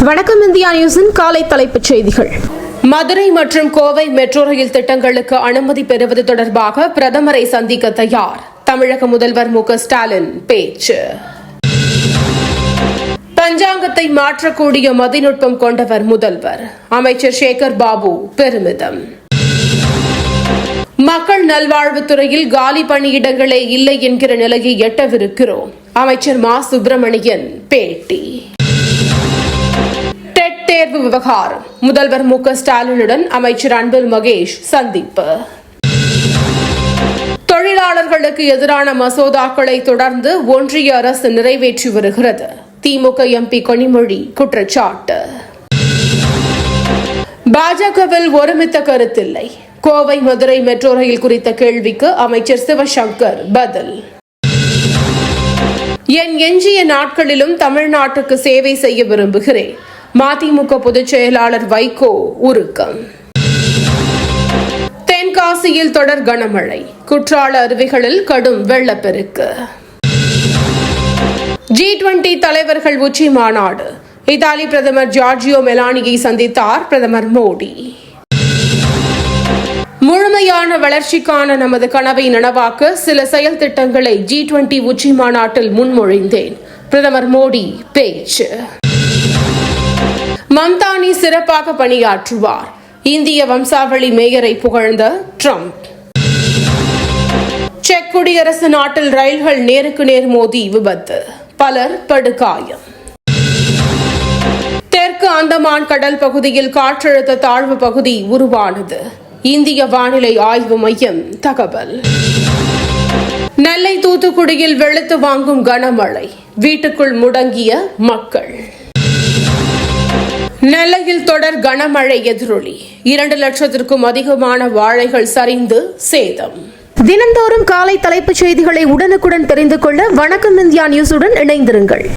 வணக்கம் இந்தியா நியூஸின் காலை தலைப்புச் செய்திகள். மதுரை மற்றும் கோவை மெட்ரோ ரயில் திட்டங்களுக்கு அனுமதி பெறுவது தொடர்பாக பிரதமரை சந்திக்க தயார். தமிழக முதல்வர் மு.க.ஸ்டாலின் பேச்சு. பஞ்சாங்கத்தை மாற்றக்கூடிய மதிநுட்பம் கொண்டவர் முதல்வர். அமைச்சர் சேகர் பாபு பெருமிதம். மக்கள் நல்வாழ்வுத்துறையில் காலி பணியிடங்களே இல்லை என்கிற நிலையை எட்டவிருக்கிறோம். அமைச்சர் மா சுப்பிரமணியன் பேட்டி. டெட் தேர்வு விவகாரம் முதல்வர் மு.க.ஸ்டாலினுடன் அமைச்சர் அன்பில் மகேஷ் சந்திப்பு. தொழிலாளர்களுக்கு எதிரான மசோதாக்களை தொடர்ந்து ஒன்றிய அரசு நிறைவேற்றி வருகிறது. திமுக எம்பி கனிமொழி குற்றச்சாட்டு. பாஜகவில் ஒருமித்த கருத்தில்லை. கோவை மதுரை மெட்ரோ ரயில் குறித்த கேள்விக்கு அமைச்சர் சிவசங்கர் பதில். என் எஞ்சிய நாட்களிலும் தமிழ்நாட்டுக்கு சேவை செய்ய விரும்புகிறேன். மதிமுக பொதுச் செயலாளர் வைகோ உருக்கம். தென்காசியில் தொடர் கனமழை. குற்றால அருவிகளில் கடும் வெள்ளப்பெருக்கு. G20 தலைவர்கள் உச்சி மாநாடு. இத்தாலி பிரதமர் ஜார்ஜியோ மெலானியை சந்தித்தார் பிரதமர் மோடி. முழுமையான வளர்ச்சிக்கான நமது கனவை நனவாக்க சில செயல் திட்டங்களை G20 உச்சி மாநாட்டில் முன்மொழிந்தேன். பிரதமர் மோடி பேச்சு. மம்தானி சிறப்பாக பணியாற்றுவார். இந்திய வம்சாவளி மேயரை புகழ்ந்த ட்ரம்ப். செக் குடியரசு நாட்டில் ரயில்கள் நேருக்கு நேர் மோதி விபத்து. பலர் படுகாயம். தெற்கு அந்தமான் கடல் பகுதியில் காற்றழுத்த தாழ்வு பகுதி உருவானது. இந்திய வானிலை ஆய்வு மையம் தகவல். நெல்லை தூத்துக்குடியில் வெளுத்து வாங்கும் கனமழை. வீட்டுக்குள் முடங்கிய மக்கள். நெல்லையில் தொடர் கனமழை எதிரொலி. 2 லட்சத்திற்கும் அதிகமான வாழைகள் சரிந்து சேதம். தினந்தோறும் காலை தலைப்புச் செய்திகளை உடனுக்குடன் தெரிந்து கொள்ள வணக்கம் இந்தியா நியூஸுடன் இணைந்திருங்கள்.